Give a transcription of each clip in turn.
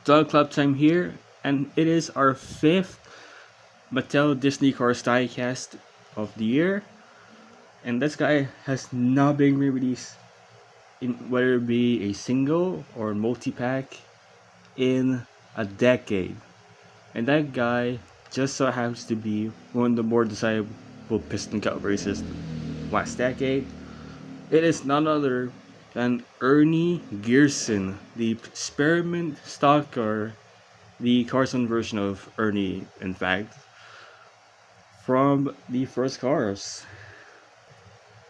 Dog Club time here, and it is our fifth Mattel Disney Cars diecast of the year. And this guy has not been re-released in whether it be a single or multi-pack in a decade. And that guy just so happens to be one of the more desirable piston cup racers last decade. It is none other than Ernie Gearson, the experiment stock car, the Carson version of Ernie, in fact, from the first cars.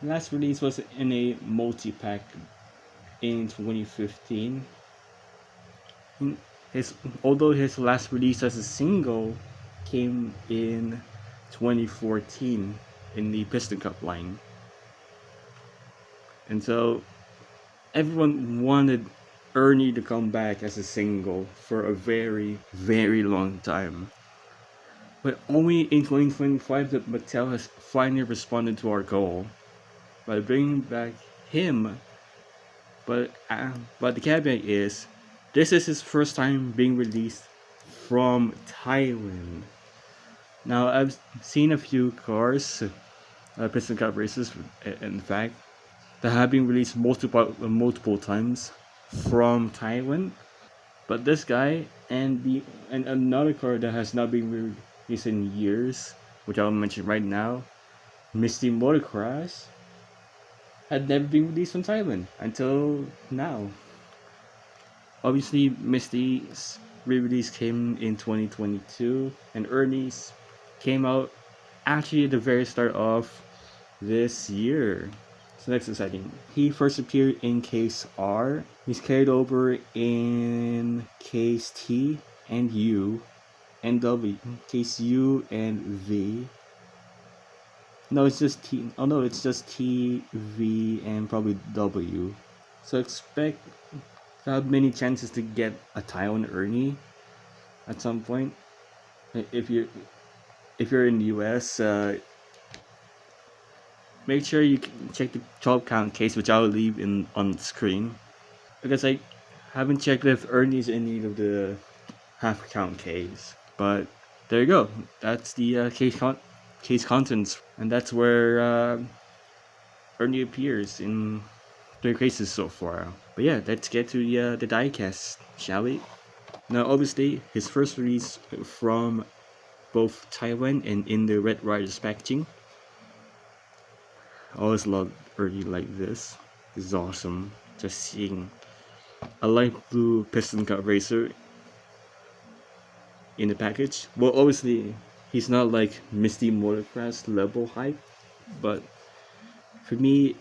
Last release was in a multi-pack in 2015. His although his last release as a single came in 2014 in the Piston Cup line. And so everyone wanted Ernie to come back as a single for a very, very long time. But only in 2025 that Mattel has finally responded to our goal by bringing back him. But the caveat is, this is his first time being released from Thailand. Now I've seen a few cars, Piston Cup races, in fact, that have been released multiple times from Thailand. But this guy and another car that has not been released in years, which I'll mention right now, Misty Motocross, had never been released from Thailand until now. Obviously, Misty's re-release came in 2022, and Ernie's came out actually at the very start of this year. So that's exciting. He first appeared in Case R. He's carried over in Case T and U and W. Case U and V. No, it's just T. Oh no, it's just T, V, and probably W. So expect to have many chances to get a Taiwan Ernie at some point. If you're in the US, make sure you check the 12 count case, which I'll leave in on screen, because I haven't checked if Ernie's in any of the half count case. But there you go. That's the case contents, and that's where Ernie appears in 3 cases so far. But yeah, let's get to the diecast, shall we? Now, obviously, his first release from both Taiwan and in the Red Riders packaging. I always love Ernie like this. This is awesome. Just seeing a light blue piston cup racer in the package. Well, obviously, he's not like Misty Motocross level hype, but for me,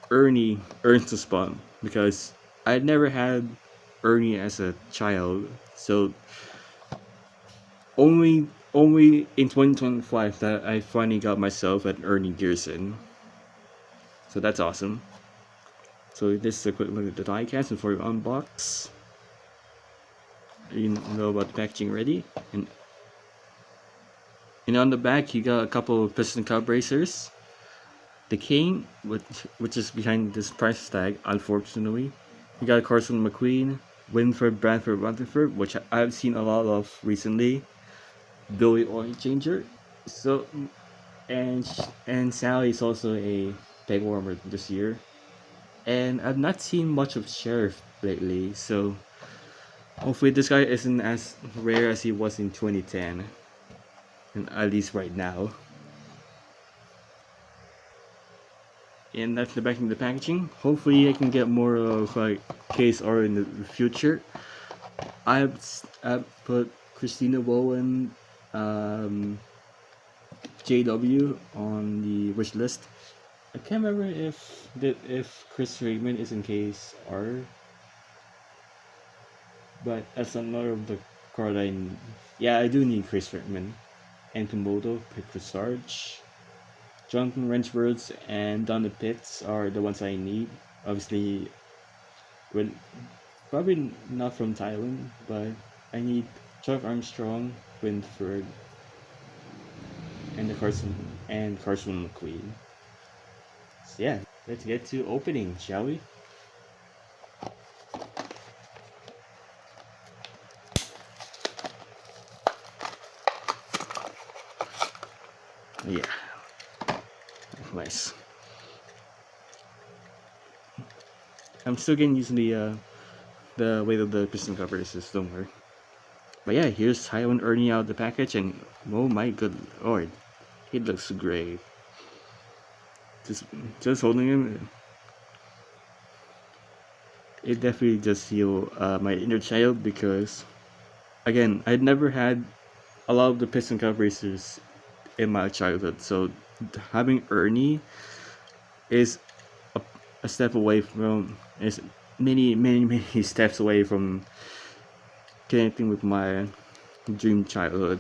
Ernie earns the spot because I never had Ernie as a child, so only in 2025 that I finally got myself an Ernie Gearson. So that's awesome. So this is a quick look at the diecast before you unbox. You know about the packaging already. And on the back you got a couple of piston cup racers. The King, which is behind this price tag, unfortunately. You got Carson McQueen, Winford Bradford Rutherford, which I've seen a lot of recently. Billy Oil Changer. So and Sally is also a peg warmer this year. And I've not seen much of Sheriff lately, so hopefully this guy isn't as rare as he was in 2010. And at least right now. And that's the back of the packaging. Hopefully I can get more of like Case R in the future. I've put Christina Bowen, JW on the wish list. I can't remember if Chris Raymond is in Case R, but that's another of the card I need. Yeah, I do need Chris Raymond and Komodo, Peter Sarge. Jonathan Wrenchwords and Donna Pitts are the ones I need. Obviously, probably not from Thailand, but I need Chuck Armstrong, Winford, and Carson McQueen. So yeah, let's get to opening, shall we? Yeah, nice. I'm still getting used to the weight of the piston covers, so don't worry. But yeah, here's Taiwan Ernie out of the package, and oh my good lord, he looks great. Just just holding him, it definitely just healed my inner child because again, I'd never had a lot of the piston cup racers in my childhood, so having Ernie is a, a step away from is many steps away from connecting with my dream childhood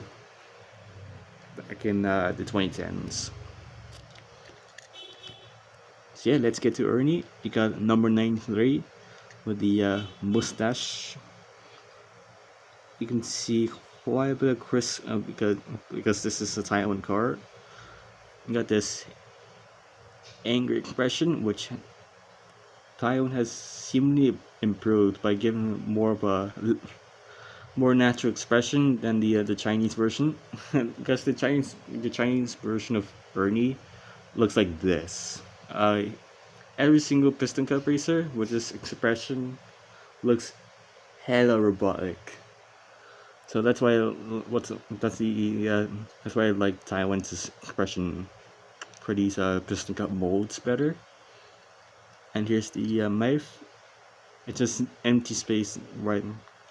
back in the 2010s. So yeah, let's get to Ernie. You got number 93 with the mustache. You can see quite a bit of crisp because this is a Taiwan car. You got this angry expression, which Taiwan has seemingly improved by giving more of a more natural expression than the Chinese version. Because the Chinese version of Ernie looks like this. Every single piston cup racer with this expression looks hella robotic. So that's why that's why I like Taiwan's expression for these piston cup molds better. And here's the mouth. It's just empty space right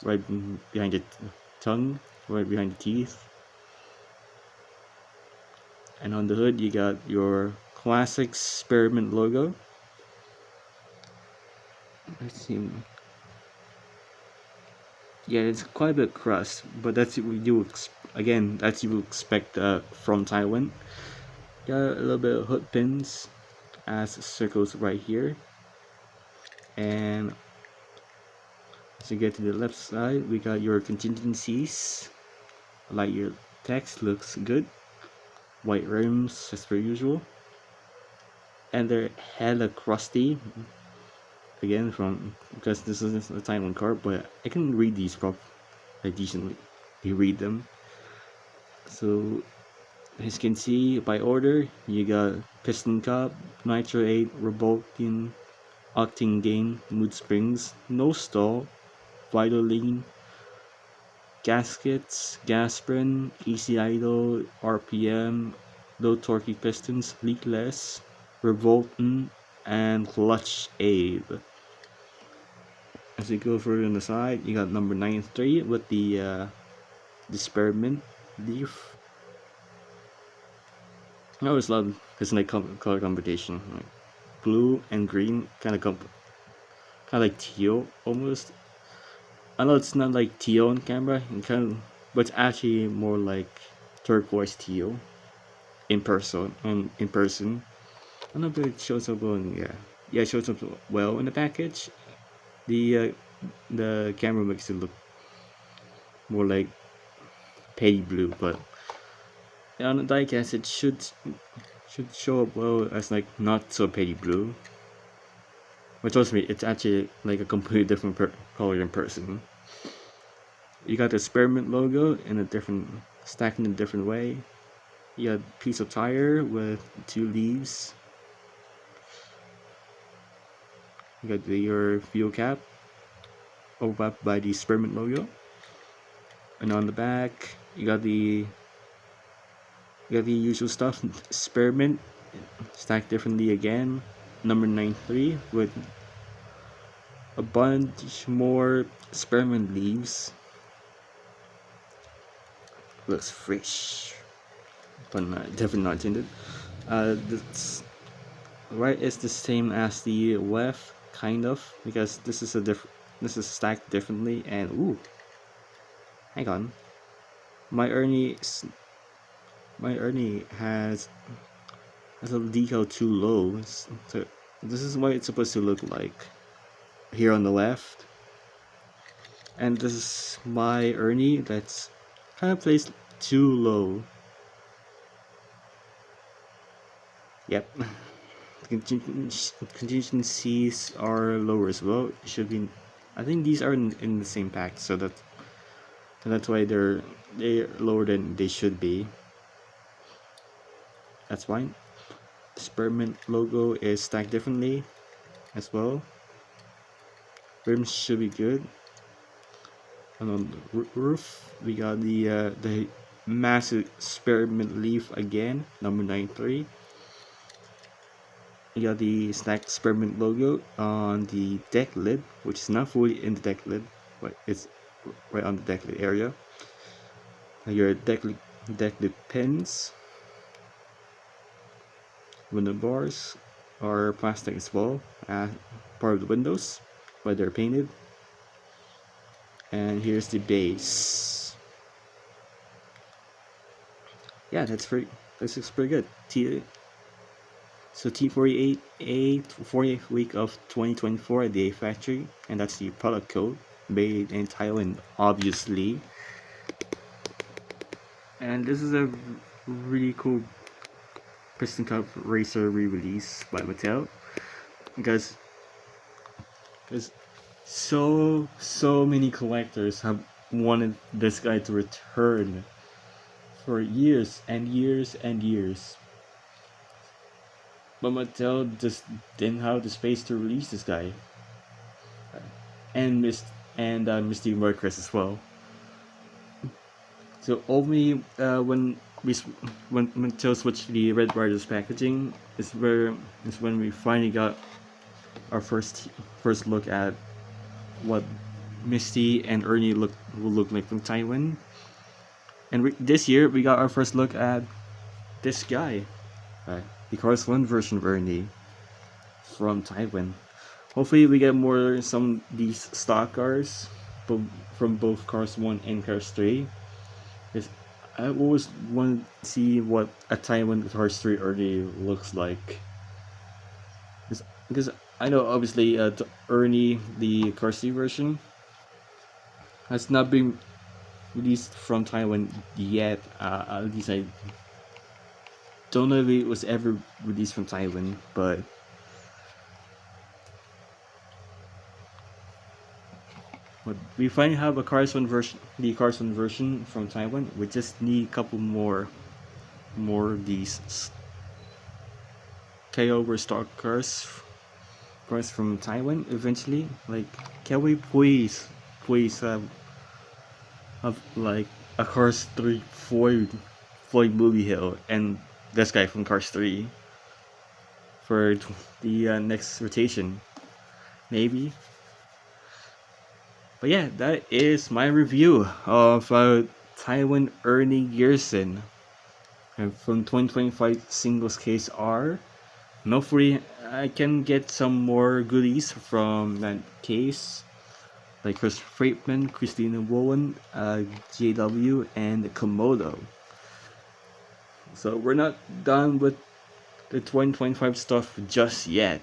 behind the tongue, right behind the teeth. And on the hood you got your classic experiment logo. Let's see. Yeah, it's quite a bit crust, but that's what again. That's you expect from Taiwan. Got a little bit of hood pins as circles right here, and as you get to the left side, we got your contingencies. Like your text looks good. White rims as per usual, and they're hella crusty. Again, from because this is a Taiwan car, but I can read these decently. You read them. So as you can see by order, you got piston cup, nitro 8, revolting, octane gain, mood springs, no stall, vital lean, gaskets, gas spring, easy idle, RPM, low torque pistons, leakless, revolting, and clutch aid. As you go further on the side, you got number 93 with the spearmint leaf. I always love this like color combination, like blue and green, kind of like teal almost. I know it's not like teal on camera, but it's actually more like turquoise teal in person. In person, I don't know if it shows up on yeah, it shows up well in the package. The camera makes it look more like pale blue, but on the diecast it should show up well as like not so pale blue. But trust me, it's actually like a completely different color in person. You got the experiment logo in a different stacked in a different way. You got a piece of tire with two leaves. You got your fuel cap overlapped by the experiment logo. And on the back, you got the usual stuff, experiment stacked differently again. Number 93 with a bunch more experiment leaves. Looks fresh, but definitely not tinted. This right is the same as the left, kind of, because this is stacked differently. And ooh, hang on, my Ernie has a decal too low. So this is what it's supposed to look like here on the left, and this is my Ernie that's kind of placed too low. Yep. Contingencies are lower as well. It should be. I think these are in the same pack, so that's why they're lower than they should be. that's fine. Spearmint logo is stacked differently as well. Rims should be good. And on the roof, we got the massive spearmint leaf again, number 93. We got the stacked spearmint logo on the deck lid, which is not fully in the deck lid, but it's right on the deck lid area. Your deck lid pins, window bars are plastic as well, as part of the windows, but they're painted. And here's the base. Yeah, this looks pretty good. So T48A 40th week of 2024 at the A factory, and that's the product code, made in Thailand, obviously. And this is a really cool Piston Cup Racer re-release by Mattel, because so many collectors have wanted this guy to return for years and years and years, but Mattel just didn't have the space to release this guy, and Misty Mercrest as well. So only when Mattel switched the Red Riders packaging is when we finally got our first look at what Misty and Ernie will look like from Taiwan. And this year we got our first look at this guy, the Cars 1 version of Ernie from Taiwan. Hopefully we get some of these stock cars from both Cars 1 and Cars 3. Because I always want to see what a Taiwan Cars 3 Ernie looks like. Because I know obviously Ernie, the Cars 3 version, has not been released from Taiwan yet. At least I don't know if it was ever released from Taiwan, but we finally have a Cars 1 version, the Cars 1 version from Taiwan. We just need a couple more of these carryover stock cars from Taiwan eventually. Like, can we please have like a Cars 3 Floyd Movie Hill and this guy from Cars 3 for the next rotation, maybe. But yeah, that is my review of Taiwan Ernie Gearson from 2025 Singles Case R. And hopefully I can get some more goodies from that case, like Chris Freitman, Christina Wowen, JW, and Komodo. So we're not done with the 2025 stuff just yet.